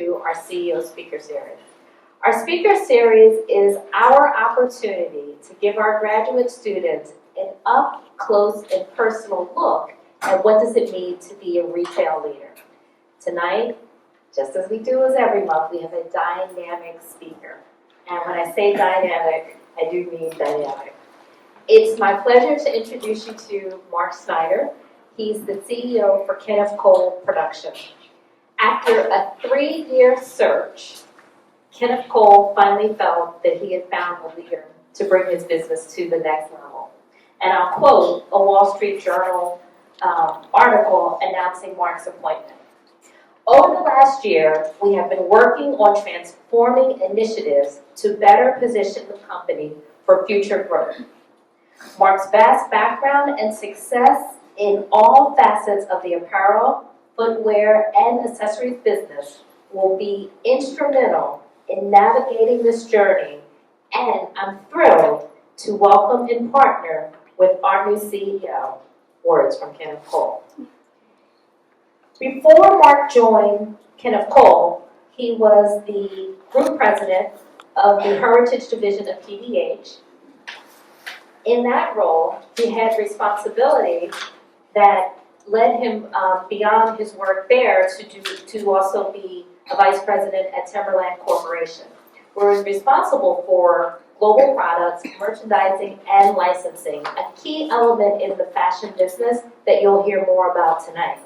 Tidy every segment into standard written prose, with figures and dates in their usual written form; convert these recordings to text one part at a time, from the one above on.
to our CEO Speaker Series. Our Speaker Series is our opportunity to give our graduate students an up-close and personal look at what does it mean to be a retail leader. Tonight, just as we do as every month, we have a dynamic speaker. And when I say dynamic, I do mean dynamic. It's my pleasure to introduce you to Marc Schneider. He's the CEO for Kenneth Production. After a 3-year search, Kenneth finally felt that he had found a leader to bring his business to the next level. And I'll quote a Wall Street Journal article announcing Marc's appointment. Over the last year, we have been working on transforming initiatives to better position the company for future growth. Marc's vast background and success in all facets of the apparel, footwear, and accessories business will be instrumental in navigating this journey, and I'm thrilled to welcome and partner with our new CEO. Words from Kenneth Cole. Before Marc joined Kenneth Cole, he was the group president of the Heritage Division of PVH. In that role, he had responsibility that led him beyond his work there to also be a vice president at Timberland Corporation, where he was responsible for global products, merchandising, and licensing, a key element in the fashion business that you'll hear more about tonight.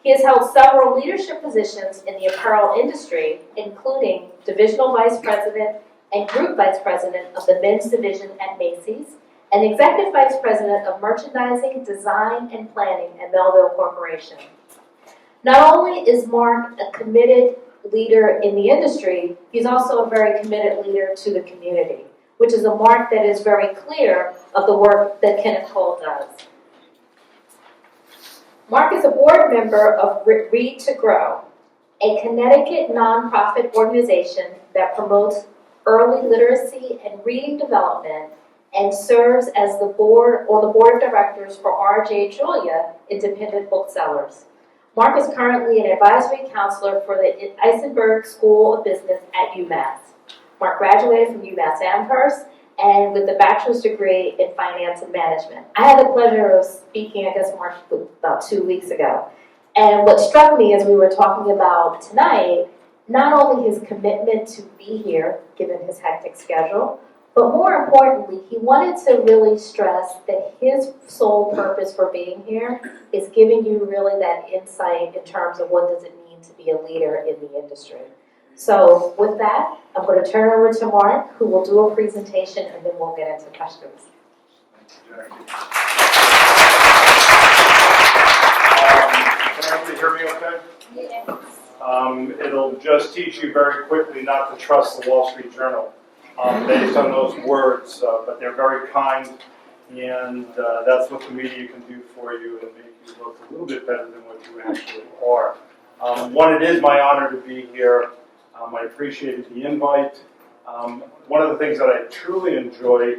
He has held several leadership positions in the apparel industry, including divisional vice president and group vice president of the men's division at Macy's, and executive vice president of merchandising, design, and planning at Melville Corporation. Not only is Marc a committed leader in the industry, he's also a very committed leader to the community, which is a mark that is very clear of the work that Kenneth Cole does. Marc is a board member of Read to Grow, a Connecticut nonprofit organization that promotes early literacy and reading development and serves as the board of directors for R.J. Julia Independent Booksellers. Marc is currently an advisory counselor for the Eisenberg School of Business at UMass. Marc graduated from UMass Amherst and with a bachelor's degree in finance and management. I had the pleasure of speaking, Marc, about 2 weeks ago. And what struck me as we were talking about tonight, not only his commitment to be here, given his hectic schedule, but more importantly, he wanted to really stress that his sole purpose for being here is giving you really that insight in terms of what does it mean to be a leader in the industry. So with that, I'm going to turn it over to Marc, who will do a presentation, and then we'll get into questions. Thank you, Jackie. Can everybody hear me okay? Yes. It'll just teach you very quickly not to trust the Wall Street Journal based on those words, but they're very kind, and that's what the media can do for you and make you look a little bit better than what you actually are. One, it is my honor to be here. I appreciated the invite. One of the things that I truly enjoy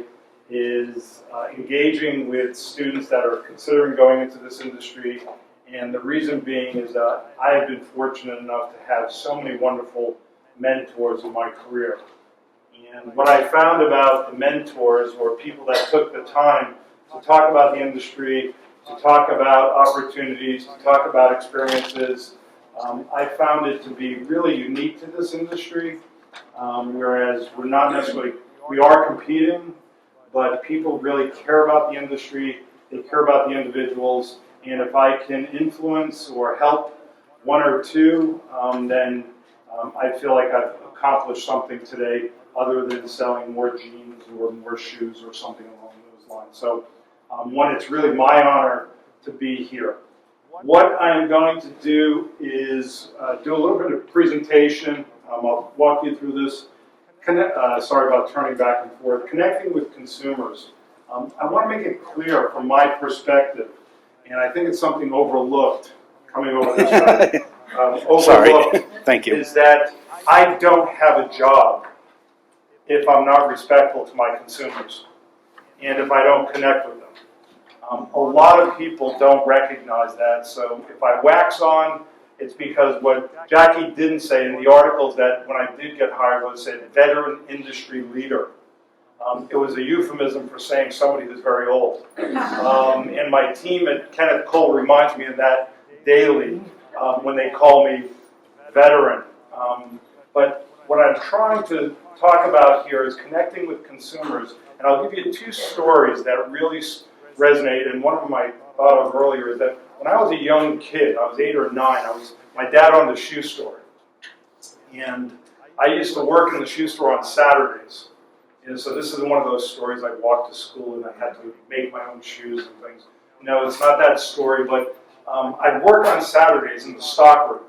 is engaging with students that are considering going into this industry, and the reason being is that I have been fortunate enough to have so many wonderful mentors in my career. And what I found about the mentors or people that took the time to talk about the industry, to talk about opportunities, to talk about experiences, I found it to be really unique to this industry, whereas we're not necessarily, we are competing, but people really care about the industry, they care about the individuals, and if I can influence or help one or two, then I feel like I've accomplished something today other than selling more jeans or more shoes or something along those lines. So one, it's really my honor to be here. What I am going to do is do a little bit of presentation. I'll walk you through this. Sorry about turning back and forth. Connecting with consumers. I want to make it clear from my perspective, and I think it's something overlooked, coming over this way. Sorry. Thank you. Is that I don't have a job if I'm not respectful to my consumers and if I don't connect with them. A lot of people don't recognize that, so if I wax on It's because what Jackie didn't say in the articles that when I did get hired was said veteran industry leader. It was a euphemism for saying somebody who's very old. And my team at Kenneth Cole reminds me of that daily when they call me veteran. But what I'm trying to talk about here is connecting with consumers. And I'll give you two stories that really resonate. And one of them I thought of earlier is that when I was a young kid, I was 8 or 9, my dad owned a shoe store. And I used to work in the shoe store on Saturdays. And so this is one of those stories. I walked to school and I had to make my own shoes and things. No, it's not that story, but I'd work on Saturdays in the stockroom.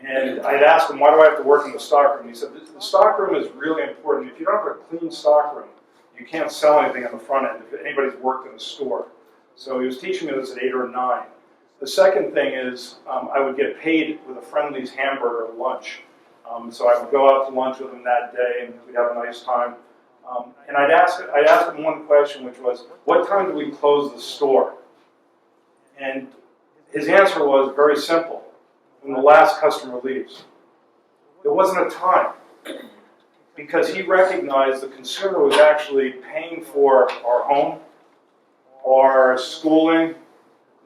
And I'd ask him, why do I have to work in the stockroom? He said, the stockroom is really important. If you don't have a clean stockroom, you can't sell anything on the front end if anybody's worked in a store. So he was teaching me this at 8 or 9. The second thing is I would get paid with a Friendly's hamburger at lunch. So I would go out to lunch with him that day and we'd have a nice time. And I'd ask him one question, which was, what time do we close the store? And his answer was very simple, when the last customer leaves. There wasn't a time, because he recognized the consumer was actually paying for our home, our schooling,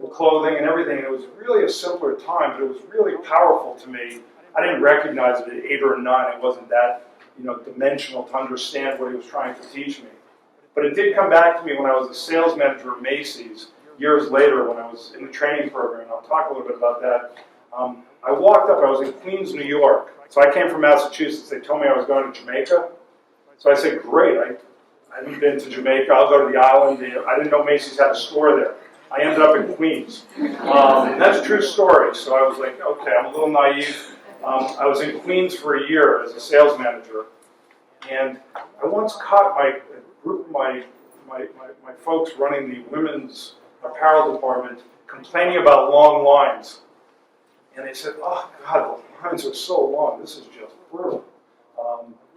the clothing and everything. And it was really a simpler time, but it was really powerful to me. I didn't recognize it at 8 or 9. It wasn't that dimensional to understand what he was trying to teach me. But it did come back to me when I was a sales manager at Macy's years later when I was in the training program. I'll talk a little bit about that. I walked up, I was in Queens, New York. So I came from Massachusetts. They told me I was going to Jamaica. So I said, great, I haven't been to Jamaica. I'll go to the island. I didn't know Macy's had a store there. I ended up in Queens. And that's a true story. So I was like, okay, I'm a little naive. I was in Queens for a year as a sales manager, and I once caught my group, my folks running the women's apparel department complaining about long lines, and they said, "Oh God, the lines are so long. This is just brutal.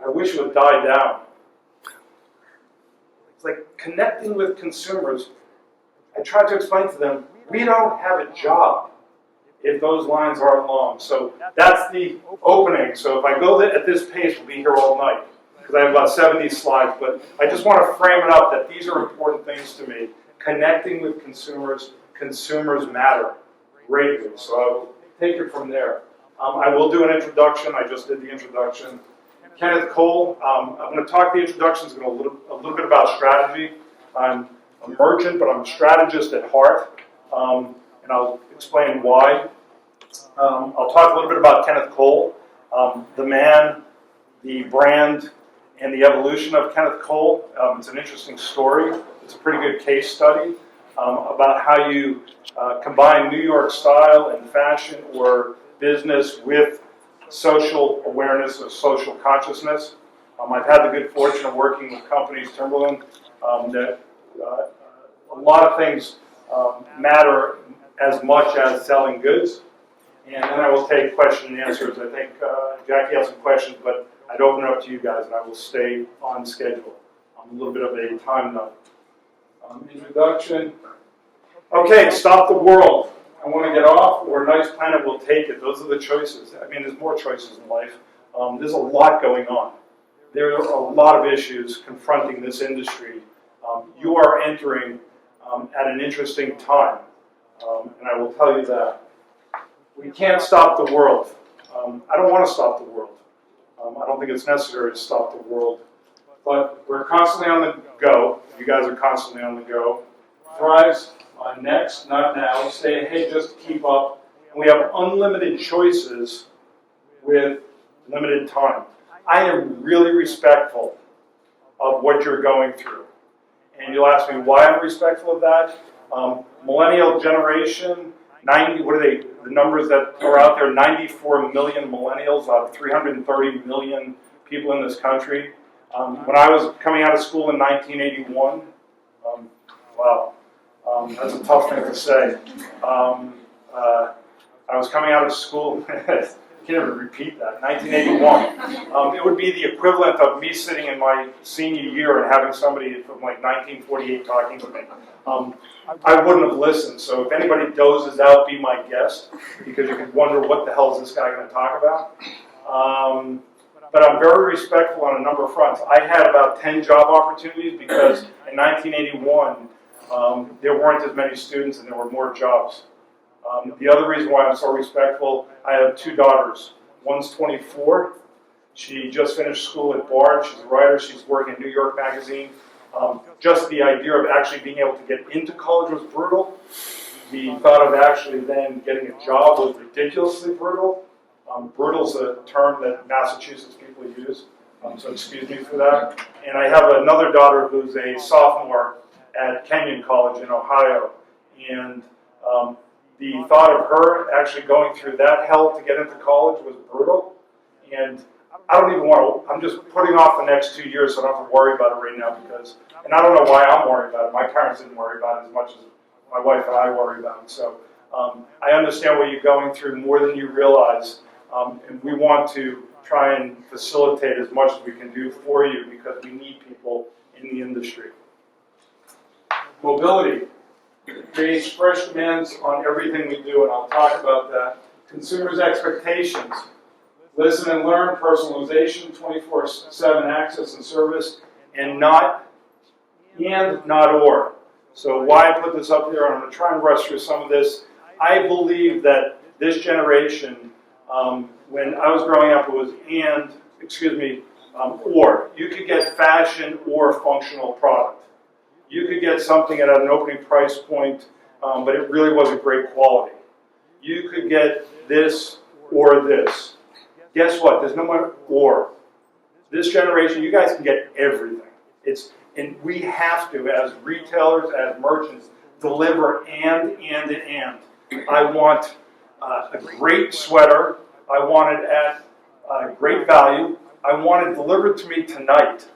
I wish it would die down." It's like connecting with consumers. I tried to explain to them, we don't have a job if those lines aren't long. So that's the opening. So if I go at this pace, we'll be here all night, because I have about 70 slides. But I just want to frame it up that these are important things to me. Connecting with consumers, consumers matter greatly. So I will take it from there. I will do an introduction. I just did the introduction. Kenneth Cole, I'm going to talk the introduction, is going to a little bit about strategy. I'm a merchant, but I'm a strategist at heart. And I'll explain why. I'll talk a little bit about Kenneth Cole, the man, the brand, and the evolution of Kenneth Cole. It's an interesting story. It's a pretty good case study about how you combine New York style and fashion or business with social awareness or social consciousness. I've had the good fortune of working with companies, Timberland, that a lot of things matter as much as selling goods. And then I will take question and answers. I think Jackie has some questions, but I'd open it up to you guys, and I will stay on schedule. I'm a little bit of a time nut. Introduction. Okay, stop the world. I want to get off, or a nice planet will take it. Those are the choices. I mean, there's more choices in life. There's a lot going on. There are a lot of issues confronting this industry. You are entering at an interesting time. And I will tell you that. We can't stop the world. I don't want to stop the world. I don't think it's necessary to stop the world. But we're constantly on the go. You guys are constantly on the go. Thrives on next, not now. Stay ahead just to keep up. And we have unlimited choices with limited time. I am really respectful of what you're going through. And you'll ask me why I'm respectful of that. Millennial generation, 90, what are they, the numbers that are out there, 94 million millennials out of 330 million people in this country. When I was coming out of school in 1981, wow, that's a tough thing to say. I was coming out of school, can't even repeat that, 1981. It would be the equivalent of me sitting in my senior year and having somebody from like 1948 talking to me. I wouldn't have listened, so if anybody dozes out, be my guest, because you could wonder what the hell is this guy going to talk about. But I'm very respectful on a number of fronts. I had about 10 job opportunities because in 1981, there weren't as many students and there were more jobs. The other reason why I'm so respectful, I have 2 daughters. One's 24. She just finished school at Bard. She's a writer. She's working at New York Magazine. Just the idea of actually being able to get into college was brutal. The thought of actually then getting a job was ridiculously brutal. Brutal is a term that Massachusetts people use, so excuse me for that. And I have another daughter who's a sophomore at Kenyon College in Ohio. And the thought of her actually going through that hell to get into college was brutal. And I don't even want to, I'm just putting off the next 2 years so I don't have to worry about it right now because, and I don't know why I'm worried about it. My parents didn't worry about it as much as my wife and I worry about it. So I understand what you're going through more than you realize. And we want to try and facilitate as much as we can do for you because we need people in the industry. Mobility creates fresh demands on everything we do, and I'll talk about that. Consumers' expectations. Listen and learn, personalization, 24/7 access and service, and not or. So why I put this up there, and I'm going to try and rush through some of this. I believe that this generation, when I was growing up, it was or. You could get fashion or functional product. You could get something at an opening price point, but it really wasn't great quality. You could get this or this. Guess what? There's no more or. This generation, you guys can get everything. And we have to, as retailers, as merchants, deliver and. I want a great sweater. I want it at great value. I want it delivered to me tonight.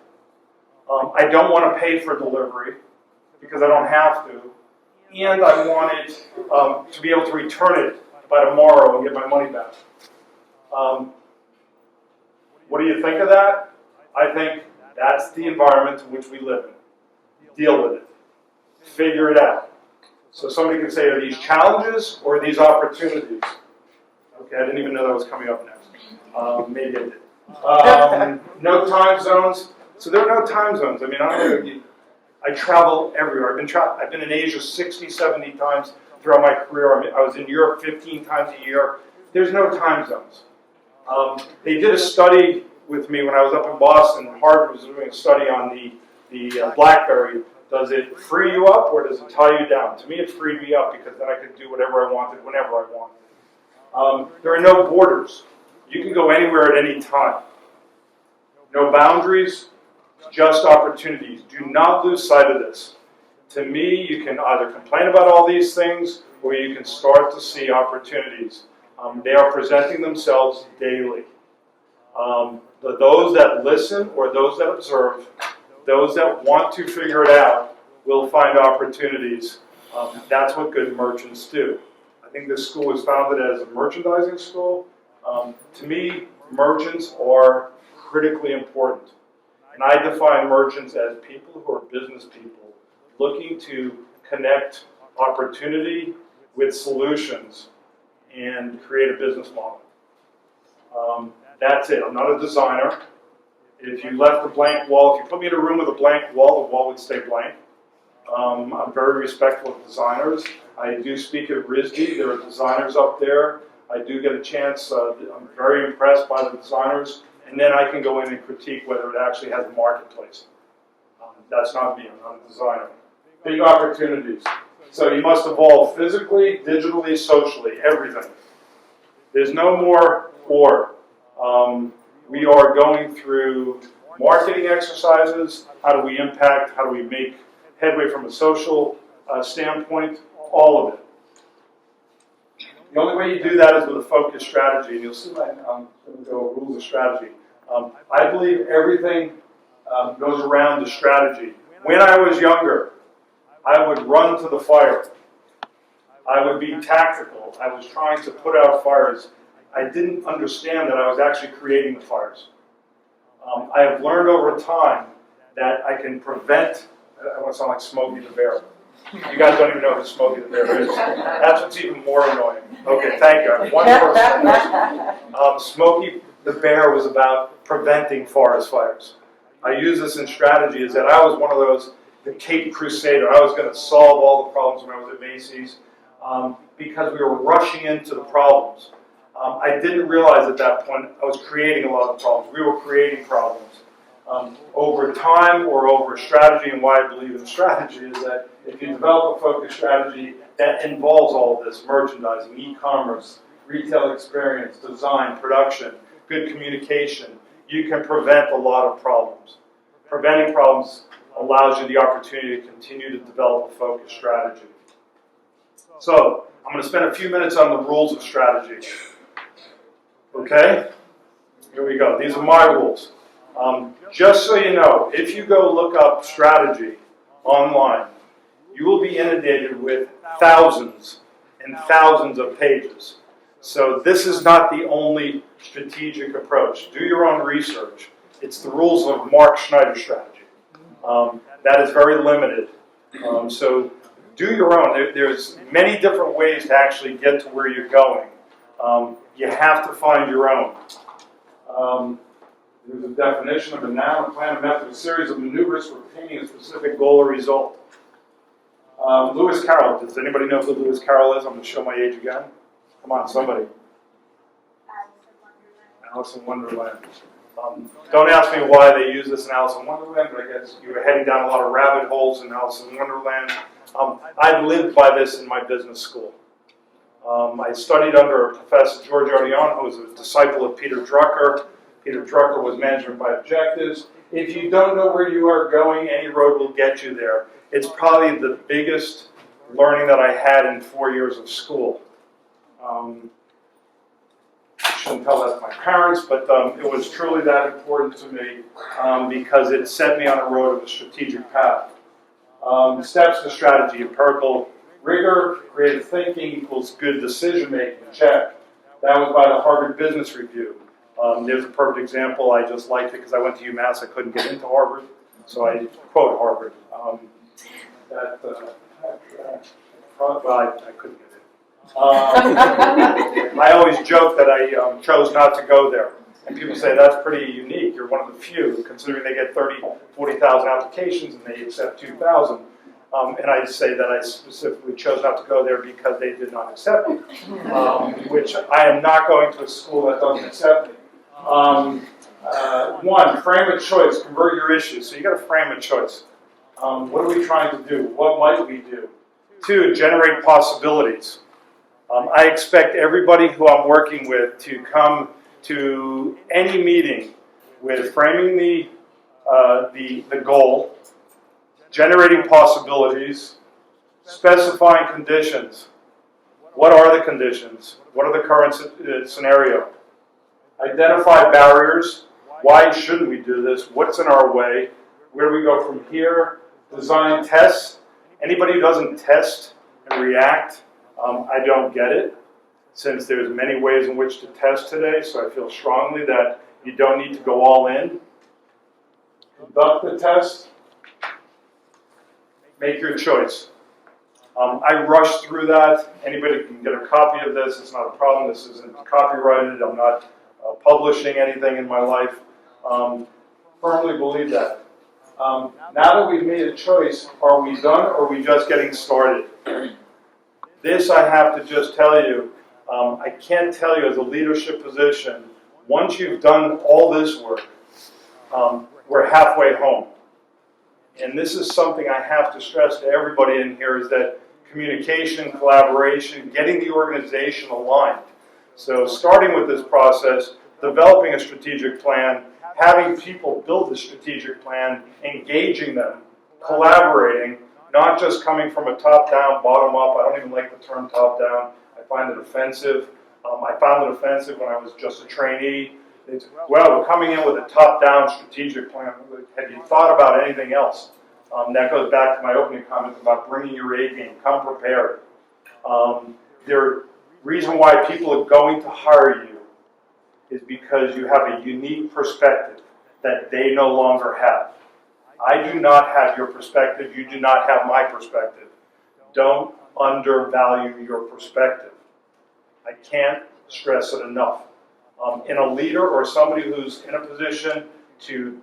I don't want to pay for delivery because I don't have to. And I want it to be able to return it by tomorrow and get my money back. What do you think of that? I think that's the environment in which we live in. Deal with it. Figure it out. So somebody can say, are these challenges or are these opportunities? Okay, I didn't even know that was coming up next. Maybe I did. No time zones. So there are no time zones. I mean, I travel everywhere. I've been in Asia 60, 70 times throughout my career. I was in Europe 15 times a year. There's no time zones. They did a study with me when I was up in Boston. Harvard was doing a study on the BlackBerry. Does it free you up or does it tie you down? To me, it freed me up because then I could do whatever I wanted, whenever I wanted. There are no borders. You can go anywhere at any time. No boundaries, just opportunities. Do not lose sight of this. To me, you can either complain about all these things or you can start to see opportunities. They are presenting themselves daily. Those that listen or those that observe, those that want to figure it out will find opportunities. That's what good merchants do. I think this school was founded as a merchandising school. To me, merchants are critically important. And I define merchants as people who are business people looking to connect opportunity with solutions and create a business model. That's it. I'm not a designer. If you left a blank wall, if you put me in a room with a blank wall, the wall would stay blank. I'm very respectful of designers. I do speak at RISD. There are designers up there. I do get a chance. I'm very impressed by the designers. And then I can go in and critique whether it actually has a marketplace. That's not me. I'm not a designer. Big opportunities. So you must evolve physically, digitally, socially, everything. There's no more or. We are going through marketing exercises. How do we impact? How do we make headway from a social standpoint? All of it. The only way you do that is with a focused strategy. And you'll see my rules of strategy. I believe everything goes around the strategy. When I was younger, I would run to the fire. I would be tactical. I was trying to put out fires. I didn't understand that I was actually creating the fires. I have learned over time that I can prevent, I want to sound like Smokey the Bear. You guys don't even know who Smokey the Bear is. That's what's even more annoying. Okay, thank you. One person. Smokey the Bear was about preventing forest fires. I use this in strategy is that I was one of those, the Cape Crusader. I was going to solve all the problems when I was at Macy's because we were rushing into the problems. I didn't realize at that point I was creating a lot of problems. We were creating problems. Over time or over strategy, and why I believe in strategy is that if you develop a focused strategy that involves all of this, merchandising, e-commerce, retail experience, design, production, good communication, you can prevent a lot of problems. Preventing problems allows you the opportunity to continue to develop a focused strategy. So, I'm going to spend a few minutes on the rules of strategy. Okay? Here we go. These are my rules. Just so you know, if you go look up strategy online, you will be inundated with thousands and thousands of pages. So this is not the only strategic approach. Do your own research. It's the rules of Marc Schneider strategy. That is very limited. So do your own. There's many different ways to actually get to where you're going. You have to find your own. There's a definition of a noun, a plan, a method, a series of maneuvers for attaining a specific goal or result. Lewis Carroll. Does anybody know who Lewis Carroll is? I'm going to show my age again. Come on, somebody. Alice in Wonderland. Don't ask me why they use this in Alice in Wonderland, but I guess you were heading down a lot of rabbit holes in Alice in Wonderland. I lived by this in my business school. I studied under Professor George Odion, who was a disciple of Peter Drucker. Peter Drucker was Management by Objectives. If you don't know where you are going, any road will get you there. It's probably the biggest learning that I had in 4 years of school. I shouldn't tell that to my parents, but it was truly that important to me because it set me on a road of a strategic path. Steps to strategy: empirical rigor, creative thinking equals good decision making. Check. That was by the Harvard Business Review. There's a perfect example. I just liked it because I went to UMass. I couldn't get into Harvard, so I quote Harvard. I couldn't get in. I always joke that I chose not to go there. And people say, that's pretty unique. You're one of the few, considering they get 40,000 applications and they accept 2,000. And I say that I specifically chose not to go there because they did not accept me, which I am not going to a school that doesn't accept me. One, frame a choice, convert your issues. So you got to frame a choice. What are we trying to do? What might we do? Two, generate possibilities. I expect everybody who I'm working with to come to any meeting with framing the goal, generating possibilities, specifying conditions. What are the conditions? What are the current scenario? Identify barriers. Why shouldn't we do this? What's in our way? Where do we go from here? Design tests. Anybody who doesn't test and react, I don't get it, since there's many ways in which to test today, so I feel strongly that you don't need to go all in. Conduct the test. Make your choice. I rushed through that. Anybody can get a copy of this. It's not a problem. This isn't copyrighted. I'm not publishing anything in my life. Firmly believe that. Now that we've made a choice, are we done or are we just getting started? This I have to just tell you, I can't tell you as a leadership position, once you've done all this work, we're halfway home. And this is something I have to stress to everybody in here is that communication, collaboration, getting the organization aligned. So starting with this process, developing a strategic plan, having people build the strategic plan, engaging them, collaborating, not just coming from a top-down, bottom-up. I don't even like the term top-down. I find it offensive. I found it offensive when I was just a trainee. It's, well, we're coming in with a top-down strategic plan. Have you thought about anything else? That goes back to my opening comment about bringing your A game. Come prepared. The reason why people are going to hire you is because you have a unique perspective that they no longer have. I do not have your perspective. You do not have my perspective. Don't undervalue your perspective. I can't stress it enough. In a leader or somebody who's in a position to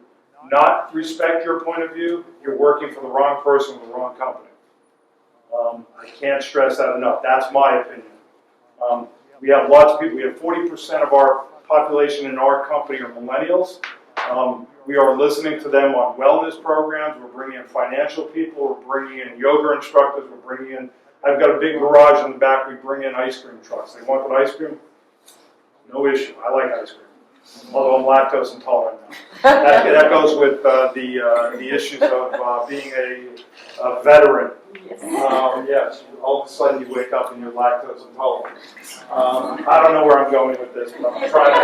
not respect your point of view, you're working for the wrong person with the wrong company. I can't stress that enough. That's my opinion. We have lots of people. We have 40% of our population in our company are millennials. We are listening to them on wellness programs. We're bringing in financial people. We're bringing in yoga instructors. We're bringing in, I've got a big garage in the back. We bring in ice cream trucks. They want ice cream? No issue. I like ice cream. Although I'm lactose intolerant now. That goes with the issues of being a veteran. Yes, all of a sudden you wake up and you're lactose intolerant. I don't know where I'm going with this, but I'm trying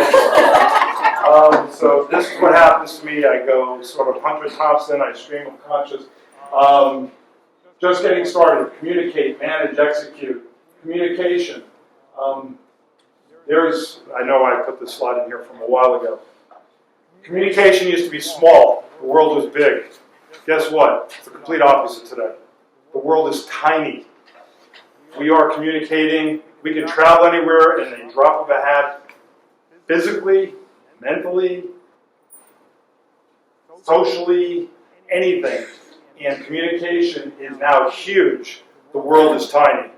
to. So this is what happens to me. I go sort of Hunter Thompson. I stream of conscious. Just getting started. Communicate, manage, execute. Communication. I know I put this slide in here from a while ago. Communication used to be small. The world was big. Guess what? It's the complete opposite today. The world is tiny. We are communicating. We can travel anywhere in a drop of a hat, physically, mentally, socially, anything. And communication is now huge. The world is tiny.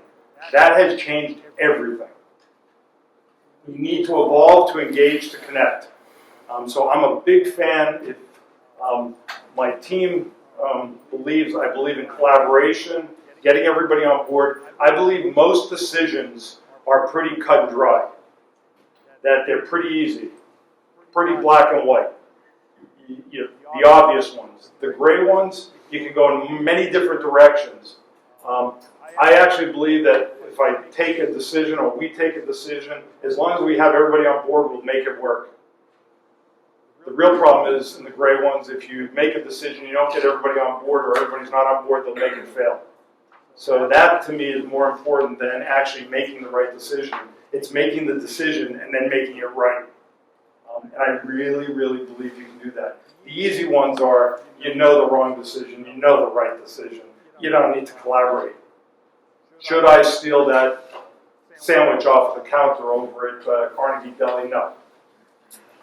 That has changed everything. We need to evolve, to engage, to connect. So I'm a big fan. If my team believes, I believe in collaboration, getting everybody on board. I believe most decisions are pretty cut and dry, that they're pretty easy, pretty black and white. The obvious ones. The gray ones, you can go in many different directions. I actually believe that if I take a decision or we take a decision, as long as we have everybody on board, we'll make it work. The real problem is in the gray ones, if you make a decision, you don't get everybody on board or everybody's not on board, they'll make it fail. So that to me is more important than actually making the right decision. It's making the decision and then making it right. And I really, really believe you can do that. The easy ones are, you know the wrong decision, you know the right decision. You don't need to collaborate. Should I steal that sandwich off the counter over at Carnegie Deli? No.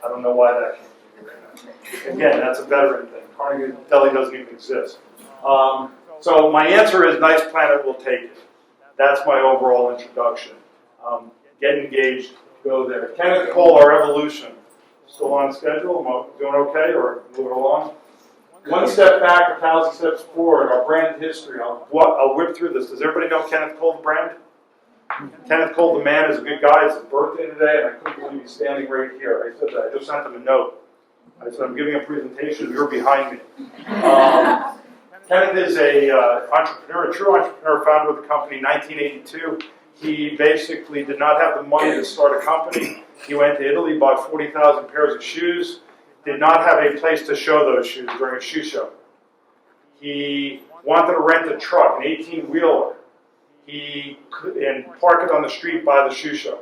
I don't know why that came. Again, that's a veteran thing. Carnegie Deli doesn't even exist. So my answer is Nice Planet will take it. That's my overall introduction. Get engaged, go there. Kenneth Cole, our evolution. Still on schedule? Am I doing okay or moving along? One step back, 1,000 steps forward. Our brand history. I'll whip through this. Does everybody know Kenneth Cole, the brand? Kenneth Cole, the man, is a good guy. It's his birthday today, and I couldn't believe he's standing right here. I said that. I just sent him a note. I said, I'm giving a presentation. You're behind me. Kenneth is a entrepreneur, a true entrepreneur, founder of the company in 1982. He basically did not have the money to start a company. He went to Italy, bought 40,000 pairs of shoes, did not have a place to show those shoes during a shoe show. He wanted to rent a truck, an 18-wheeler. He could, and park it on the street by the shoe show.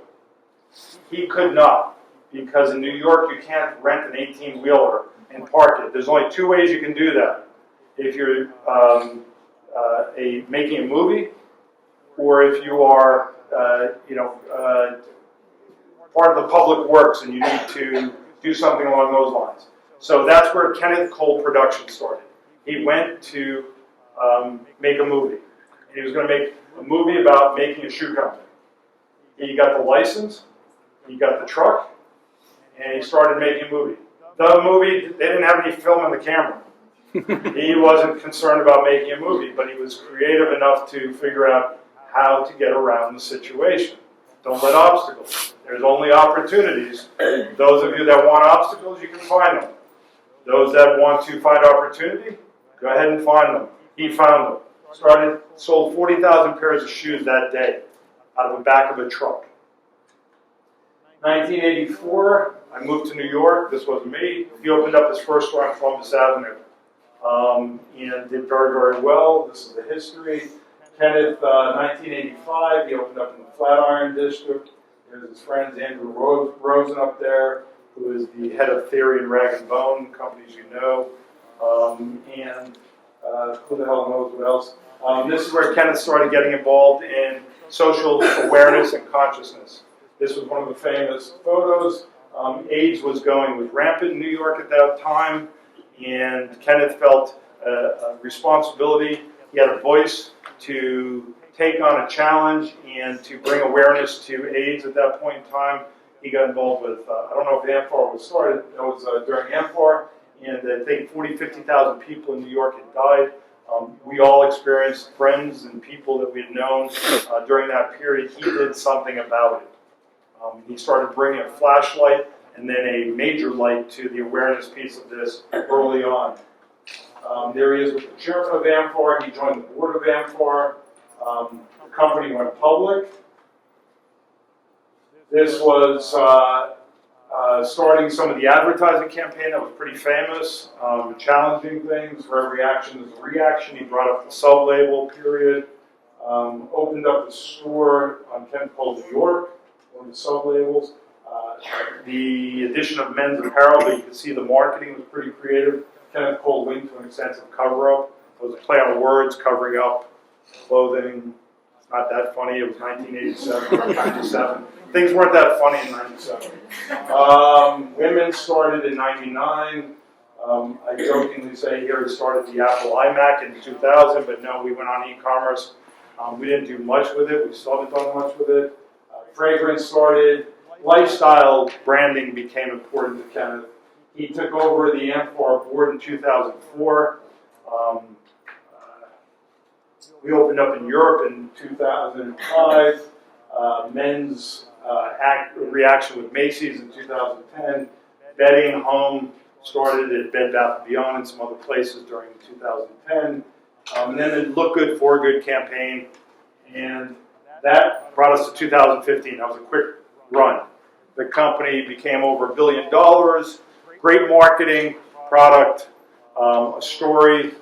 He could not, because in New York you can't rent an 18-wheeler and park it. There's only two ways you can do that. If you're making a movie, or if you are, part of the public works and you need to do something along those lines. So that's where Kenneth Cole Production started. He went to make a movie. And he was going to make a movie about making a shoe company. He got the license, he got the truck, and he started making a movie. The movie, they didn't have any film in the camera. He wasn't concerned about making a movie, but he was creative enough to figure out how to get around the situation. Don't let obstacles. There's only opportunities. Those of you that want obstacles, you can find them. Those that want to find opportunity, go ahead and find them. He found them. Sold 40,000 pairs of shoes that day out of the back of a truck. 1984, I moved to New York. This wasn't me. He opened up his first store on Columbus Avenue. And did very, very well. This is the history. Kenneth, 1985, he opened up in the Flatiron District. There's his friends Andrew Rosen up there. who is the head of Theory and Rag and Bone, companies you know, and who the hell knows what else. This is where Kenneth started getting involved in social awareness and consciousness. This was one of the famous photos. AIDS was rampant in New York at that time, and Kenneth felt a responsibility. He had a voice to take on a challenge and to bring awareness to AIDS at that point in time. He got involved with, I don't know if AMFAR was started, it was during AMFAR, and I think 40, 50,000 people in New York had died. We all experienced friends and people that we had known during that period. He did something about it. He started bringing a flashlight and then a major light to the awareness piece of this early on. There he is with the chairman of AMFAR. He joined the board of AMFAR. The company went public. This was starting some of the advertising campaign that was pretty famous, challenging things. For every action is a reaction. He brought up the sub-label period, opened up a store on Kenneth Cole, New York, one of the sub-labels. The addition of men's apparel, but you can see the marketing was pretty creative. Kenneth Cole linked to an extensive cover-up. It was a play on words, covering up clothing. It's not that funny. It was 1987 or 97. Things weren't that funny in 97. Women started in 99. I jokingly say here it started the Apple iMac in 2000, but no, we went on e-commerce. We didn't do much with it. We still haven't done much with it. Fragrance started. Lifestyle branding became important to Kenneth. He took over the AMFAR board in 2004. We opened up in Europe in 2005. Men's reaction with Macy's in 2010. Bedding home started at Bed Bath & Beyond and some other places during 2010. And then the Look Good, For Good campaign. And that brought us to 2015. That was a quick run. The company became over $1 billion. Great marketing, product, a story,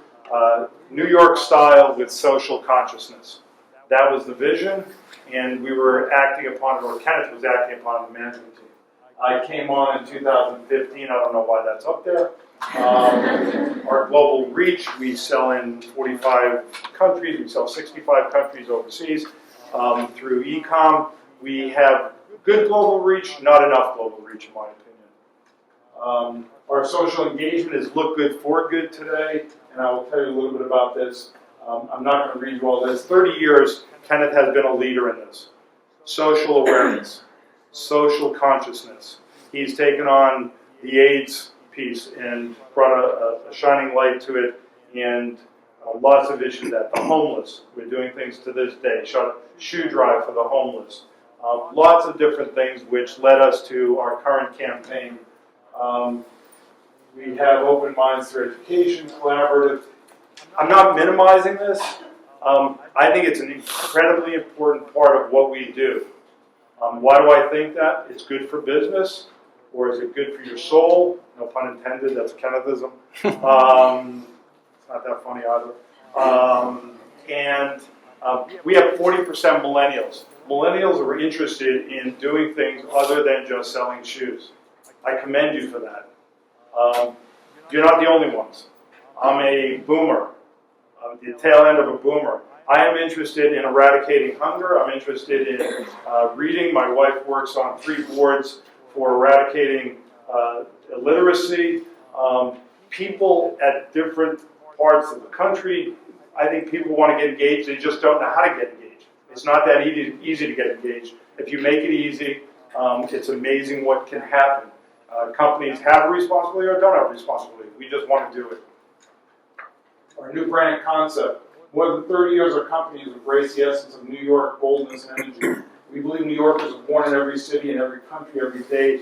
New York style with social consciousness. That was the vision, and we were acting upon it, or Kenneth was acting upon the management team. I came on in 2015. I don't know why that's up there. Our global reach, we sell in 45 countries. We sell 65 countries overseas through e-com. We have good global reach, not enough global reach, in my opinion. Our social engagement is Look Good, For Good today, and I will tell you a little bit about this. I'm not going to read you all this. 30 years, Kenneth has been a leader in this. Social awareness, social consciousness. He's taken on the AIDS piece and brought a shining light to it, and lots of issues that. The homeless, we're doing things to this day. Shot a shoe drive for the homeless. Lots of different things which led us to our current campaign. We have Open Minds Through Education, collaborative. I'm not minimizing this. I think it's an incredibly important part of what we do. Why do I think that? It's good for business, or is it good for your soul? No pun intended, that's Kennethism. It's not that funny either. We have 40% millennials. Millennials are interested in doing things other than just selling shoes. I commend you for that. You're not the only ones. I'm a boomer. I'm the tail end of a boomer. I am interested in eradicating hunger. I'm interested in reading. My wife works on 3 boards for eradicating illiteracy. People at different parts of the country, I think people want to get engaged. They just don't know how to get engaged. It's not that easy to get engaged. If you make it easy, it's amazing what can happen. Companies have a responsibility or don't have a responsibility. We just want to do it. Our new brand concept. More than 30 years, our company has embraced the essence of New York, boldness, and energy. We believe New Yorkers are born in every city and every country every day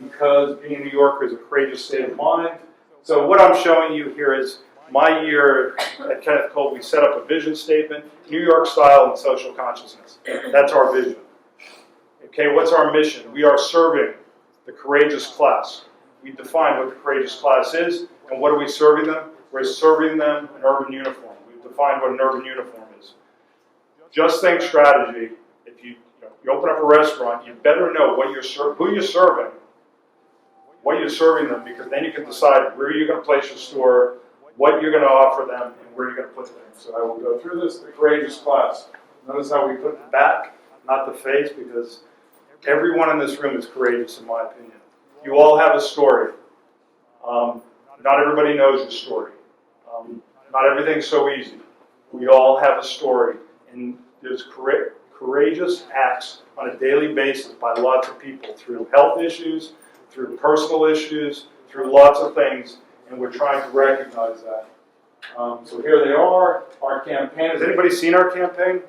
because being a New Yorker is a courageous state of mind. So what I'm showing you here is my year at Kenneth Cole. We set up a vision statement, New York style and social consciousness. That's our vision. Okay, what's our mission? We are serving the courageous class. We define what the courageous class is, and what are we serving them? We're serving them an urban uniform. We've defined what an urban uniform is. Just think strategy. If you open up a restaurant, you better know what you're who you're serving, what you're serving them, because then you can decide where you're going to place your store, what you're going to offer them, and where you're going to put them. So I will go through this, the courageous class. Notice how we put the back, not the face, because everyone in this room is courageous, in my opinion. You all have a story. Not everybody knows your story. Not everything's so easy. We all have a story, and there's courageous acts on a daily basis by lots of people through health issues, through personal issues, through lots of things, and we're trying to recognize that. So here they are, our campaign. Has anybody seen our campaign?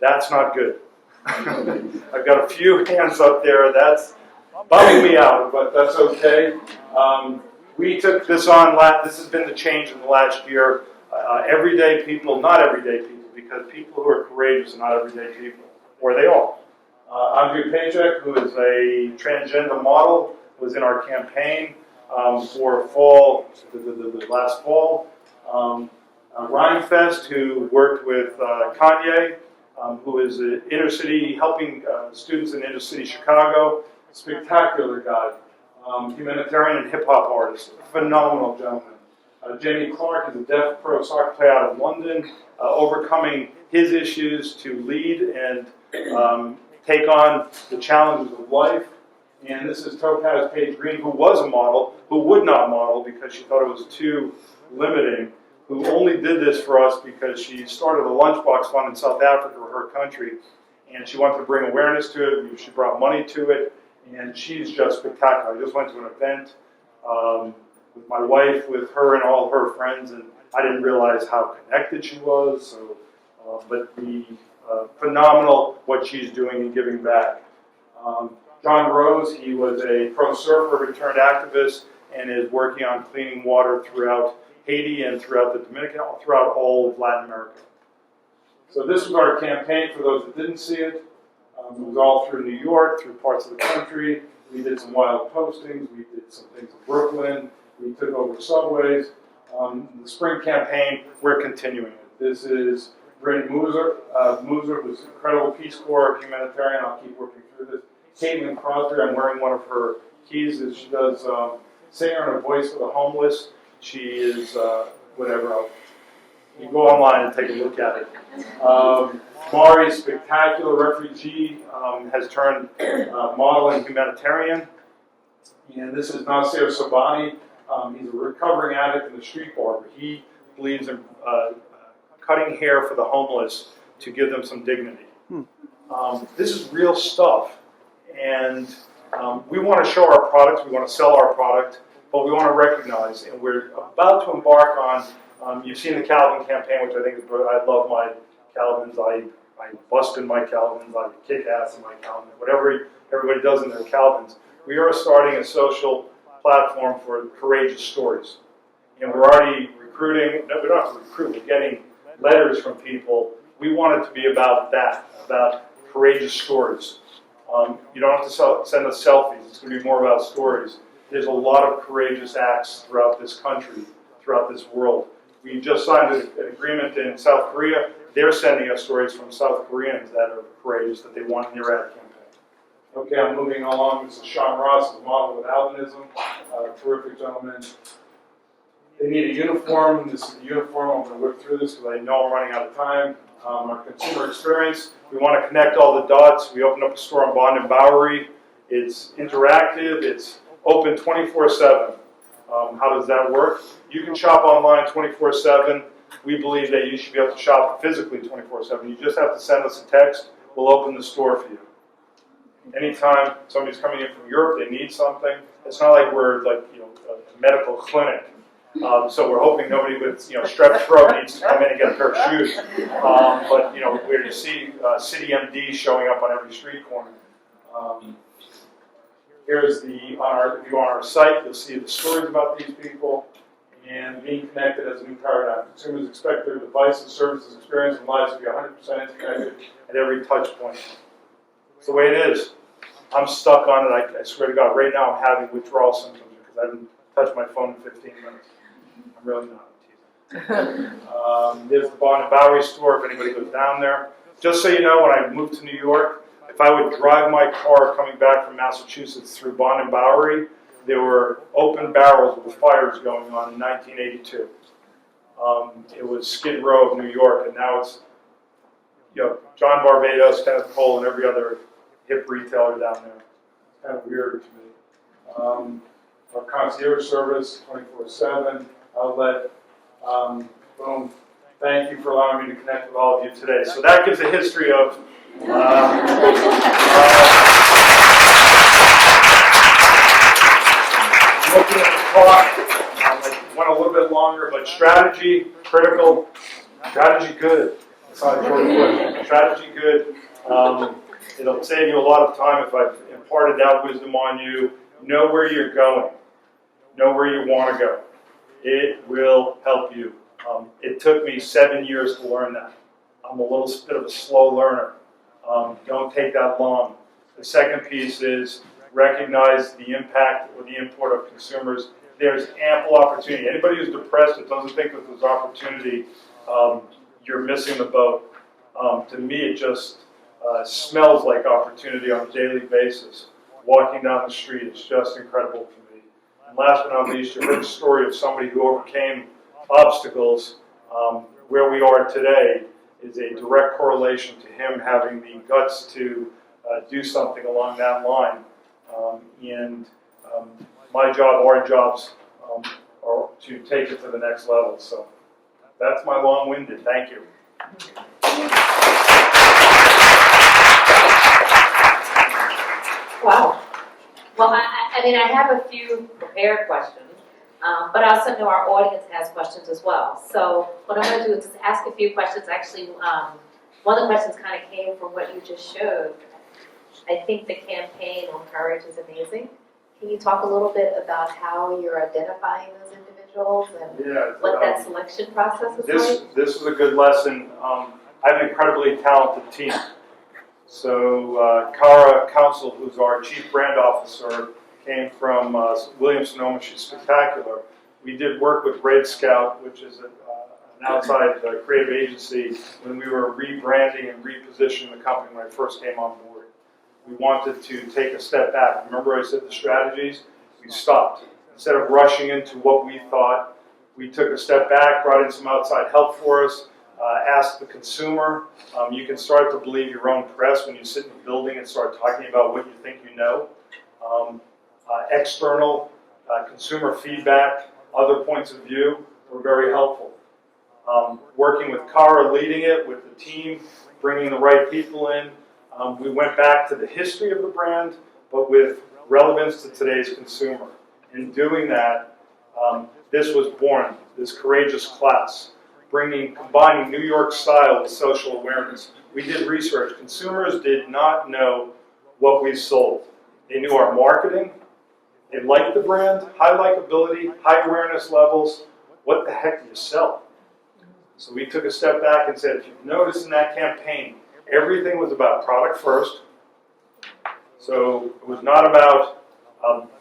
That's not good. I've got a few hands up there. That's bumming me out, but that's okay. We took this on, this has been the change in the last year. Everyday people, not everyday people, because people who are courageous are not everyday people, or they are. Andrea Pajek, who is a transgender model, was in our campaign for fall, the last fall. Rhymefest, who worked with Kanye, who is an inner city, helping students in inner city Chicago. Spectacular guy. Humanitarian and hip-hop artist. Phenomenal gentleman. Jamie Clark is a deaf pro soccer player out of London, overcoming his issues to lead and take on the challenges of life. And this is Topaz Page Green, who was a model, who would not model because she thought it was too limiting, who only did this for us because she started a lunchbox fund in South Africa, her country, and she wanted to bring awareness to it. She brought money to it, and she's just spectacular. I just went to an event with my wife, with her and all her friends, and I didn't realize how connected she was. So, but the phenomenal what she's doing and giving back. John Rose, he was a pro surfer who turned activist and is working on cleaning water throughout Haiti and throughout the Dominican, throughout all of Latin America. So this was our campaign for those that didn't see it. It was all through New York, through parts of the country. We did some wild postings. We did some things in Brooklyn. We took over subways. The spring campaign, we're continuing it. This is Bryn Mooser, who's an incredible Peace Corps humanitarian. I'll keep working through this. Caitlin Crosby, I'm wearing one of her keys. She does singer and a voice for the homeless. She is whatever. You go online and take a look at it. Mari, spectacular refugee, has turned model and humanitarian. And this is Nasir Sobani. He's a recovering addict and a street barber. He believes in cutting hair for the homeless to give them some dignity. This is real stuff. And we want to show our products, we want to sell our product, but we want to recognize, and we're about to embark on, you've seen the Calvin campaign, which I think is brilliant. I love my Calvins. I bust in my Calvins. I kick ass in my Calvins. Whatever everybody does in their Calvins. We are starting a social platform for courageous stories. And we're already recruiting, no, we don't have to recruit, we're getting letters from people. We want it to be about that, about courageous stories. You don't have to send us selfies. It's going to be more about stories. There's a lot of courageous acts throughout this country, throughout this world. We just signed an agreement in South Korea. They're sending us stories from South Koreans that are courageous, that they want in their ad campaign. Okay, I'm moving along. This is Sean Ross, a model with albinism, a terrific gentleman. They need a uniform. This is the uniform. I'm going to whip through this because I know I'm running out of time. Our consumer experience, we want to connect all the dots. We opened up a store on Bond and Bowery. It's interactive. It's open 24/7. How does that work? You can shop online 24/7. We believe that you should be able to shop physically 24/7. You just have to send us a text. We'll open the store for you. Anytime somebody's coming in from Europe, they need something. It's not like we're like a medical clinic. So we're hoping nobody with strep throat needs to come in and get a pair of shoes. But where you see City MD showing up on every street corner. Here's if you go on our site, you'll see the stories about these people and being connected as a new paradigm. Consumers expect their devices, services, experience, and lives to be 100% interconnected at every touch point. It's the way it is. I'm stuck on it. I swear to God, right now I'm having withdrawal symptoms because I haven't touched my phone in 15 minutes. I'm really not. There's the Bond and Bowery store if anybody goes down there. Just so you know, when I moved to New York, if I would drive my car coming back from Massachusetts through Bond and Bowery, there were open barrels with fires going on in 1982. It was Skid Row of New York, and now it's John Barbados, Kenneth Cole, and every other hip retailer down there. It's kind of weird to me. Our concierge service, 24/7 outlet. Boom. Thank you for allowing me to connect with all of you today. So that gives a history of looking at the clock. I went a little bit longer, but strategy, critical. Strategy, good. It's not a short word. Strategy, good. It'll save you a lot of time if I've imparted that wisdom on you. Know where you're going. Know where you want to go. It will help you. It took me 7 years to learn that. I'm a little bit of a slow learner. Don't take that long. The second piece is recognize the impact or the import of consumers. There's ample opportunity. Anybody who's depressed that doesn't think that there's opportunity, you're missing the boat. To me, it just smells like opportunity on a daily basis. Walking down the street, it's just incredible to me. And last but not least, you heard the story of somebody who overcame obstacles. Where we are today is a direct correlation to him having the guts to do something along that line. My job, our jobs, are to take it to the next level. So that's my long-winded. Thank you. Wow. Well, I mean, I have a few prepared questions, but I also know our audience has questions as well. So what I'm going to do is just ask a few questions. Actually, one of the questions kind of came from what you just showed. I think the campaign on courage is amazing. Can you talk a little bit about how you're identifying those individuals and what that selection process is like? This was a good lesson. I have an incredibly talented team. So Cara Council, who's our chief brand officer, came from Williams-Sonoma. She's spectacular. We did work with Red Scout, which is an outside creative agency, when we were rebranding and repositioning the company when I first came on board. We wanted to take a step back. Remember I said the strategies? We stopped. Instead of rushing into what we thought, we took a step back, brought in some outside help for us, asked the consumer. You can start to believe your own press when you sit in the building and start talking about what you think you know. External consumer feedback, other points of view were very helpful. Working with Cara, leading it with the team, bringing the right people in. We went back to the history of the brand, but with relevance to today's consumer. In doing that, this was born, this courageous class, combining New York style with social awareness. We did research. Consumers did not know what we sold. They knew our marketing. They liked the brand, high likability, high awareness levels. What the heck do you sell? So we took a step back and said, if you've noticed in that campaign, everything was about product first. So it was not about,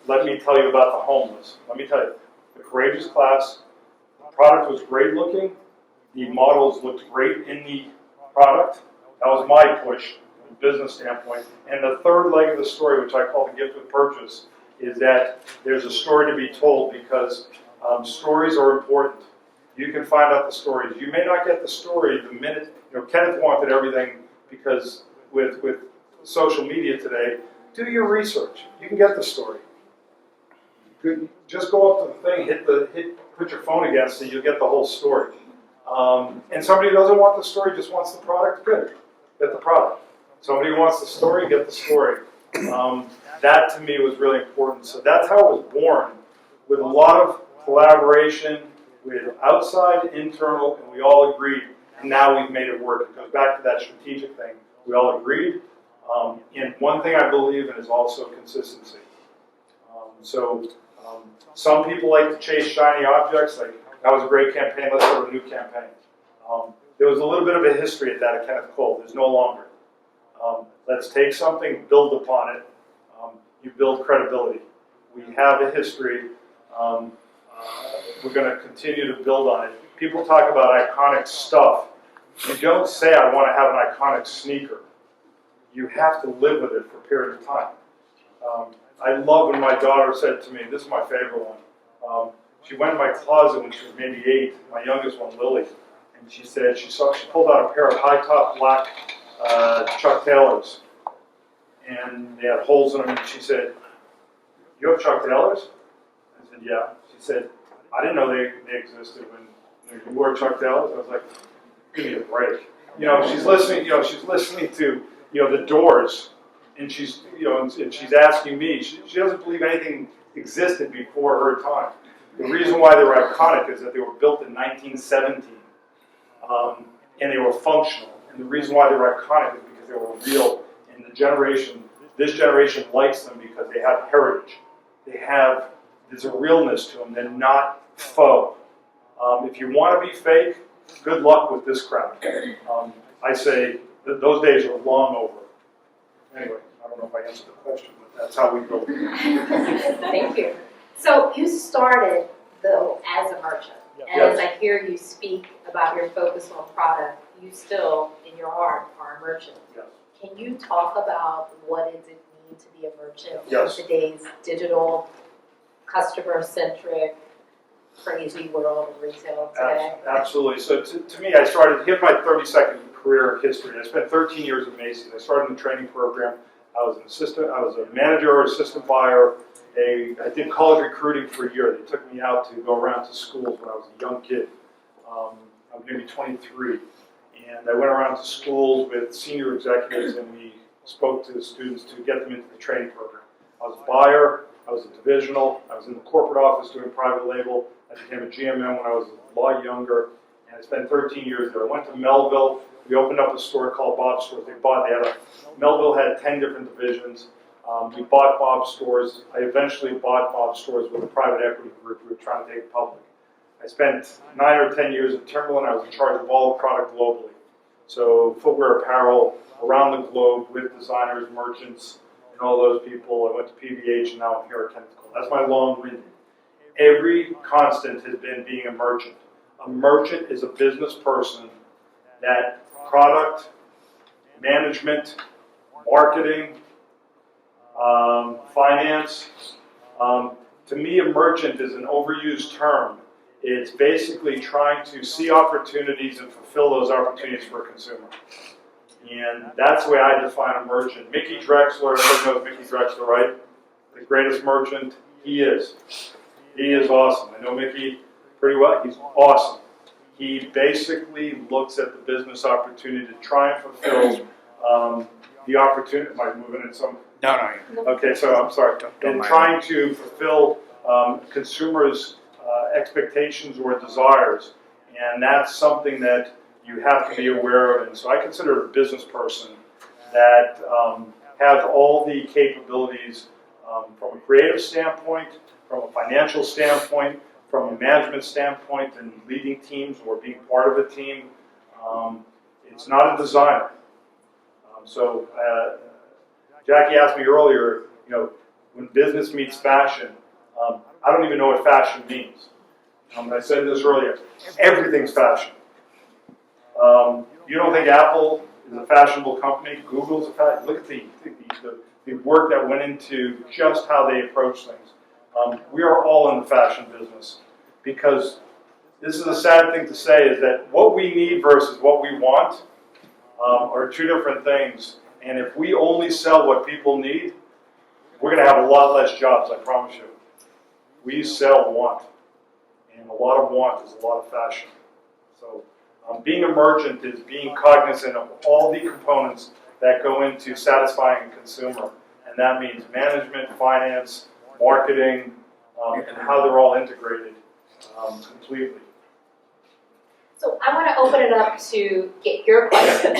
let me tell you about the homeless. Let me tell you, the courageous class, the product was great looking. The models looked great in the product. That was my push from a business standpoint. And the third leg of the story, which I call the gift of purchase, is that there's a story to be told because stories are important. You can find out the stories. You may not get the story the minute, Kenneth wanted everything because with social media today, do your research. You can get the story. Just go up to the thing, put your phone against it, you'll get the whole story. And somebody who doesn't want the story, just wants the product, good. Get the product. Somebody who wants the story, get the story. That to me was really important. So that's how it was born, with a lot of collaboration, with outside, internal, and we all agreed. And now we've made it work. It goes back to that strategic thing. We all agreed. And one thing I believe in is also consistency. Some people like to chase shiny objects. Like, that was a great campaign, let's go to a new campaign. There was a little bit of a history at that at Kenneth Cole. There's no longer. Let's take something, build upon it. You build credibility. We have a history. We're going to continue to build on it. People talk about iconic stuff. You don't say, I want to have an iconic sneaker. you have to live with it for a period of time. I love when my daughter said to me, this is my favorite one. She went in my closet when she was maybe 8, my youngest one, Lily, and she said she pulled out a pair of high-top black Chuck Taylors, and they had holes in them, and she said, "You have Chuck Taylors?" I said, "Yeah." She said, "I didn't know they existed when you wore Chuck Taylors." I was like, "Give me a break." She's listening. She's listening to the Doors, and she's and she's asking me. She doesn't believe anything existed before her time. The reason why they were iconic is that they were built in 1917, and they were functional. And the reason why they were iconic is because they were real. And this generation likes them because they have heritage. There's a realness to them. They're not faux. If you want to be fake, good luck with this crowd. I say that those days are long over. Anyway, I don't know if I answered the question, but that's how we go. Thank you. So you started, though, as a merchant. And Yes. as I hear you speak about your focus on product, you still, in your heart, are a merchant. Yes. Can you talk about what does it mean to be a merchant Yes. in today's digital, customer-centric, crazy world of retail today? Absolutely. So to me, here's my 30-second career history. I spent 13 years at Macy's. I started in the training program. I was a manager or assistant buyer. I did college recruiting for a year. They took me out to go around to schools when I was a young kid. I was maybe 23. And I went around to schools with senior executives, and we spoke to the students to get them into the training program. I was a buyer. I was a divisional. I was in the corporate office doing private label. I became a GMM when I was a lot younger, and I spent 13 years there. I went to Melville. We opened up a store called Bob's Stores. Melville had 10 different divisions. We bought Bob's Stores. I eventually bought Bob's Stores with a private equity group. We were trying to take it public. I spent 9 or 10 years at Timberland. I was in charge of all the product globally. So footwear, apparel, around the globe with designers, merchants, and all those people. I went to PVH, and now I'm here at Kenneth. That's my long-winded. Every constant has been being a merchant. A merchant is a business person that product, management, marketing, finance. To me, a merchant is an overused term. It's basically trying to see opportunities and fulfill those opportunities for a consumer. And that's the way I define a merchant. Mickey Drexler, everybody knows Mickey Drexler, right? The greatest merchant he is. He is awesome. I know Mickey pretty well. He's awesome. He basically looks at the business opportunity to try and fulfill the opportunity. Am I moving in some? No. Okay, so I'm sorry. Don't In mind. trying to fulfill consumers' expectations or desires, and that's something that you have to be aware of. And so I consider a business person that has all the capabilities from a creative standpoint, from a financial standpoint, from a management standpoint, and leading teams or being part of a team. It's not a designer. So Jackie asked me earlier, when business meets fashion, I don't even know what fashion means. I said this earlier, everything's fashion. You don't think Apple is a fashionable company? Google's a fashion. Look at the work that went into just how they approach things. We are all in the fashion business because this is a sad thing to say, is that what we need versus what we want are two different things. And if we only sell what people need, we're going to have a lot less jobs, I promise you. We sell want. And a lot of want is a lot of fashion. So being a merchant is being cognizant of all the components that go into satisfying a consumer. And that means management, finance, marketing, and how they're all integrated completely. So I want to open it up to get your question.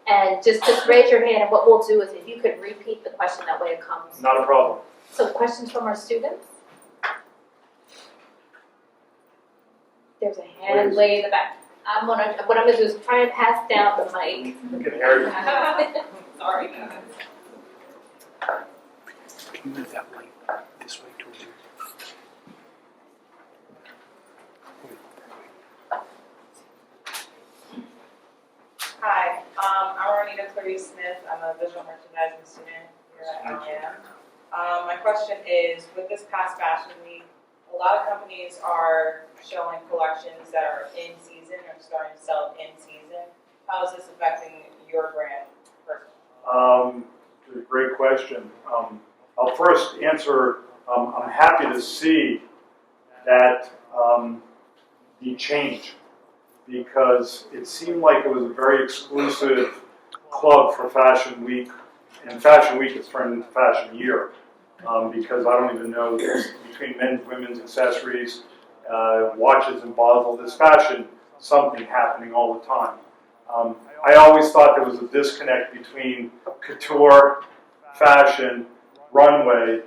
And just raise your hand, and what we'll do is if you could repeat the question, that way it comes. Not a problem. So questions from our students? There's a hand Please. way in the back. What I'm gonna do is try and pass down the mic. You can hear you. Sorry. Can you move that light this way towards you? Hi, I'm Ronita Clarice Smith. I'm a visual merchandising student here at LIM. My question is, with this past Fashion Week, a lot of companies are showing collections that are in season or starting to sell in season. How is this affecting your brand personally? Great question. I'll first answer, I'm happy to see that the change, because it seemed like it was a very exclusive club for Fashion Week, and Fashion Week has turned into Fashion Year, because I don't even know, between men's, women's accessories, watches and Basel, there's fashion, something happening all the time. I always thought there was a disconnect between couture, fashion, runway,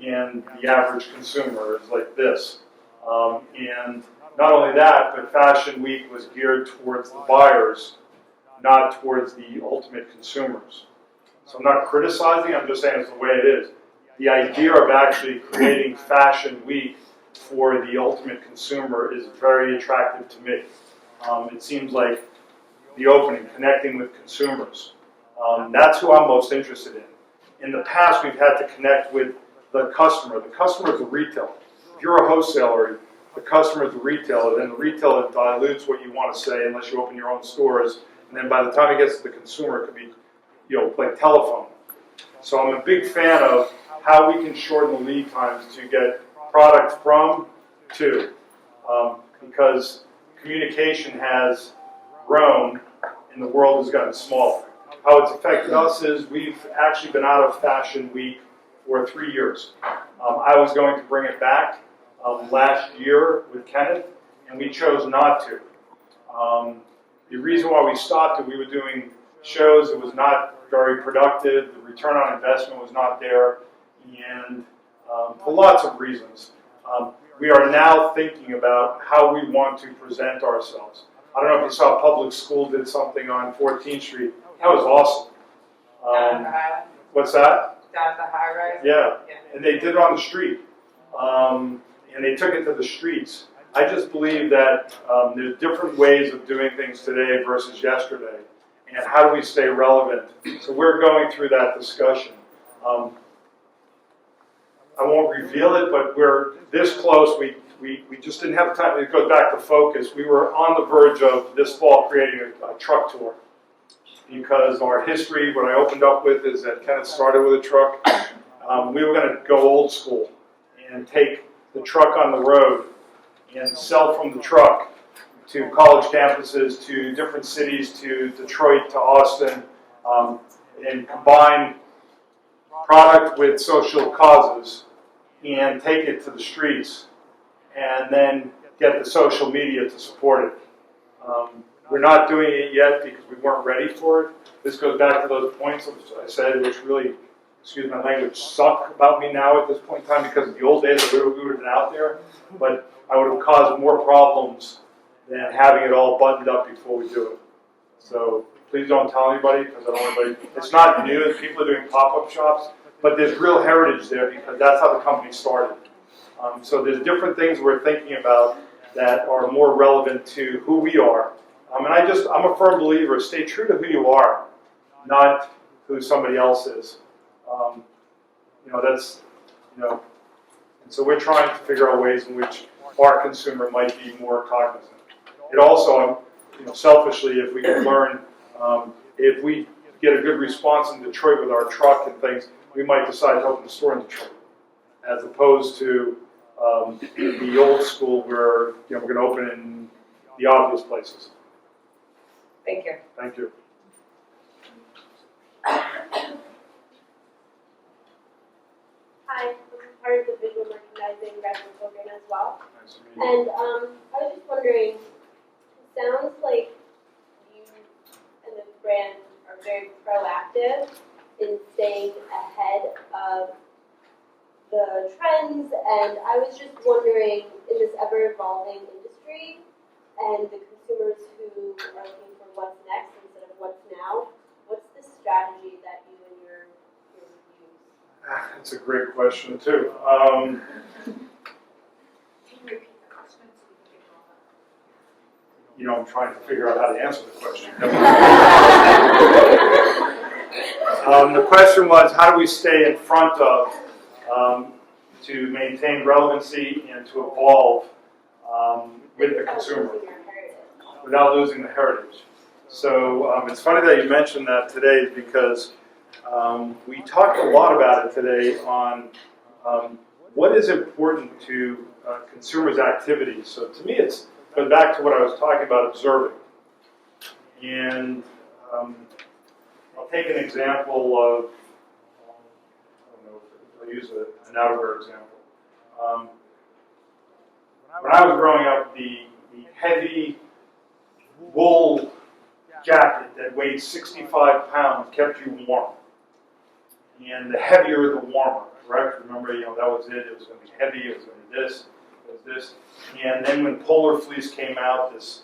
and the average consumer is like this. And not only that, but Fashion Week was geared towards the buyers, not towards the ultimate consumers. So I'm not criticizing, I'm just saying it's the way it is. The idea of actually creating Fashion Week for the ultimate consumer is very attractive to me. It seems like the opening, connecting with consumers. That's who I'm most interested in. In the past, we've had to connect with the customer. The customer is the retailer. If you're a wholesaler, the customer is the retailer, then the retailer dilutes what you want to say unless you open your own stores. And then by the time it gets to the consumer, it could be, like telephone. So I'm a big fan of how we can shorten the lead times to get product from to, because communication has grown and the world has gotten smaller. How it's affected us is we've actually been out of Fashion Week for 3 years. I was going to bring it back last year with Kenneth, and we chose not to. The reason why we stopped it, we were doing shows, it was not very productive, the return on investment was not there, and for lots of reasons. We are now thinking about how we want to present ourselves. I don't know if you saw Public School did something on 14th Street. That was awesome. Down at the high, What's that? down at the high rise? Yeah, and they did it on the street. And they took it to the streets. I just believe that there's different ways of doing things today versus yesterday. And how do we stay relevant? So we're going through that discussion. I won't reveal it, but we're this close. We just didn't have time. It goes back to focus. We were on the verge of this fall creating a truck tour. Because our history, what I opened up with is that Kenneth started with a truck. We were going to go old school and take the truck on the road and sell from the truck to college campuses, to different cities, to Detroit, to Austin, and combine product with social causes and take it to the streets and then get the social media to support it. We're not doing it yet because we weren't ready for it. This goes back to those points I said, which really, excuse my language, suck about me now at this point in time, because in the old days we would have been out there, but I would have caused more problems than having it all buttoned up before we do it. So please don't tell anybody, because I don't want anybody. It's not new. People are doing pop-up shops, but there's real heritage there because that's how the company started. So there's different things we're thinking about that are more relevant to who we are. And I'm a firm believer, stay true to who you are, not who somebody else is. And so we're trying to figure out ways in which our consumer might be more cognizant. It also, selfishly, if we can learn, if we get a good response in Detroit with our truck and things, we might decide to open a store in Detroit, as opposed to the old school where we're going to open in the obvious places. Thank you. Thank you. Hi, I'm part of the visual merchandising graduate program as well. Nice to meet you. And I was just wondering, it sounds like you and the brand are very proactive in staying ahead of the trends, and I was just wondering, in this ever-evolving industry, and the consumers who are looking for what's next instead of what's now, what's the strategy that you and your use? That's a great question, too. Can you repeat the question so we can get all that? I'm trying to figure out how to answer the question. The question was, how do we stay in front of, to maintain relevancy and to evolve with the consumer without losing the heritage? So it's funny that you mentioned that today because we talked a lot about it today on what is important to consumers' activities. So to me, it's goes back to what I was talking about, observing. And I'll take an example of, I don't know, I'll use an outerwear example. When I was growing up, the heavy wool jacket that weighed 65 pounds kept you warm. And the heavier, the warmer, correct? Remember, that was it. It was going to be heavy. It was going to be this. It was this. And then when Polar Fleece came out, this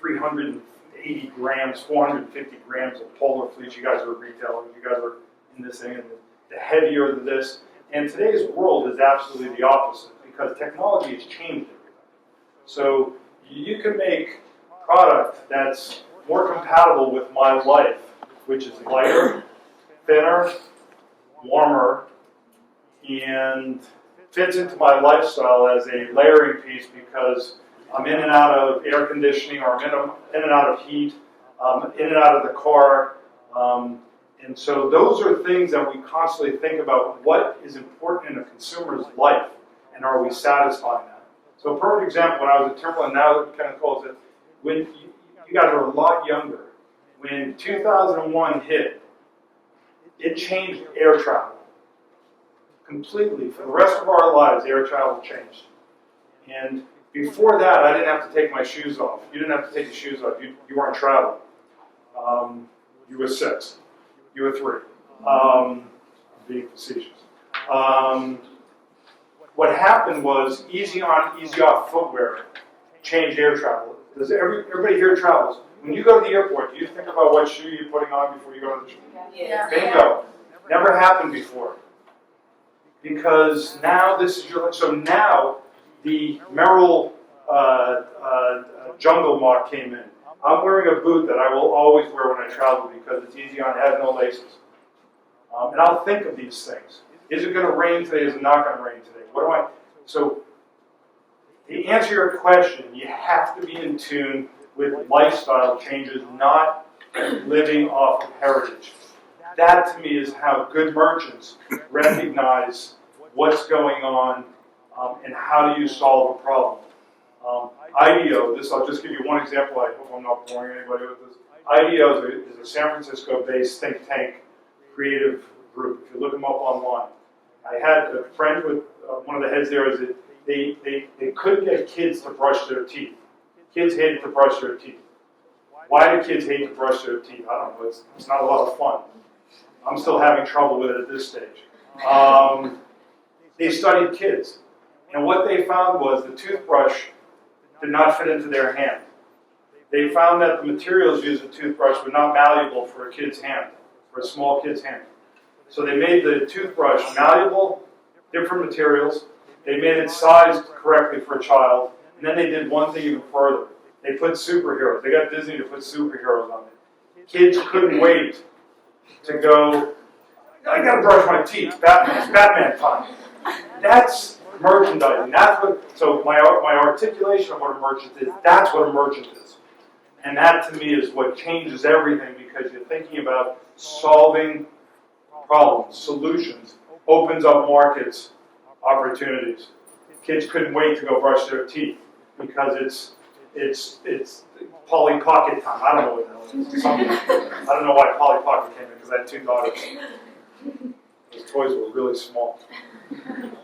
380 grams, 450 grams of Polar Fleece. You guys were retailers. You guys were in this thing. And the heavier the this. And today's world is absolutely the opposite because technology has changed everything. So you can make product that's more compatible with my life, which is lighter, thinner, warmer, and fits into my lifestyle as a layering piece because I'm in and out of air conditioning or I'm in and out of heat, in and out of the car. And so those are things that we constantly think about. What is important in a consumer's life and are we satisfying that? So a perfect example, when I was at Timberland, now Kenneth calls it, when you guys were a lot younger, when 2001 hit, it changed air travel completely. For the rest of our lives, air travel changed. And before that, I didn't have to take my shoes off. You didn't have to take your shoes off. You weren't traveling. You were 6. You were 3. I'm being facetious. What happened was easy on, easy off footwear changed air travel. Does everybody here travels? When you go to the airport, do you think about what shoe you're putting on before you go to the shoe? Yeah. Bingo. Never happened before. Because now this is your life. So now the Merrill Jungle Mock came in. I'm wearing a boot that I will always wear when I travel because it's easy on, it has no laces. And I'll think of these things. Is it going to rain today? Is it not going to rain today? What do I? So to answer your question, you have to be in tune with lifestyle changes, not living off of heritage. That to me is how good merchants recognize what's going on and how do you solve a problem. IDEO, I'll just give you one example. I hope I'm not boring anybody with this. IDEO is a San Francisco-based think tank creative group. If you look them up online. I had a friend with one of the heads there. Is that they couldn't get kids to brush their teeth. Kids hated to brush their teeth. Why do kids hate to brush their teeth? I don't know. It's not a lot of fun. I'm still having trouble with it at this stage. They studied kids. And what they found was the toothbrush did not fit into their hand. They found that the materials used in the toothbrush were not malleable for a kid's hand, for a small kid's hand. So they made the toothbrush malleable, different materials. They made it sized correctly for a child. And then they did one thing even further. They put superheroes. They got Disney to put superheroes on it. Kids couldn't wait to go, I gotta brush my teeth. It's Batman time. That's merchandising. That's what. So my articulation of what a merchant is. That's what a merchant is, and that to me is what changes everything because you're thinking about solving problems, solutions, opens up markets, opportunities. Kids couldn't wait to go brush their teeth because it's Polly Pocket time. I don't know what the hell it is. I don't know why Polly Pocket came in because I had 2 daughters. Those toys were really small.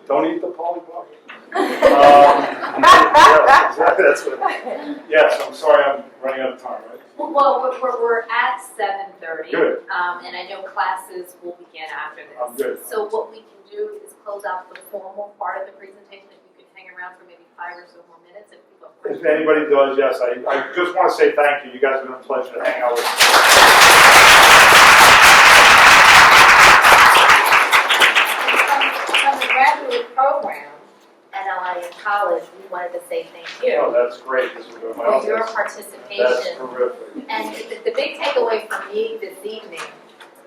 Don't eat the Polly Pocket. Yeah, exactly. That's what it is. Yes, I'm sorry I'm running out of time, right? Well, we're at 7:30. Good. And I know classes will begin after this. I'm good. So what we can do is close out the formal part of the presentation. If you could hang around for maybe 5 or so more minutes. If people have questions. If anybody does, yes, I just want to say thank you. You guys have been a pleasure to hang out with me. From the graduate program at LIM College, we wanted to say thank you Oh, that's great. This was my for your office. participation. That's terrific. And the big takeaway for me this evening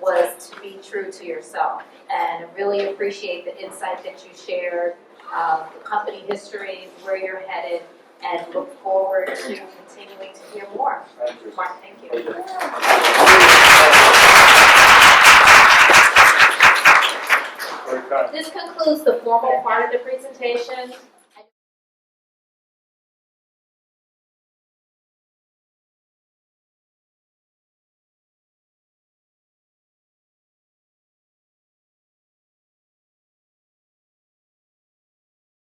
was to be true to yourself. And I really appreciate the insight that you shared, the company history, where you're headed, and look forward to continuing to hear more. Thank you. Mark, thank you. Very kind. This concludes the formal part of the presentation.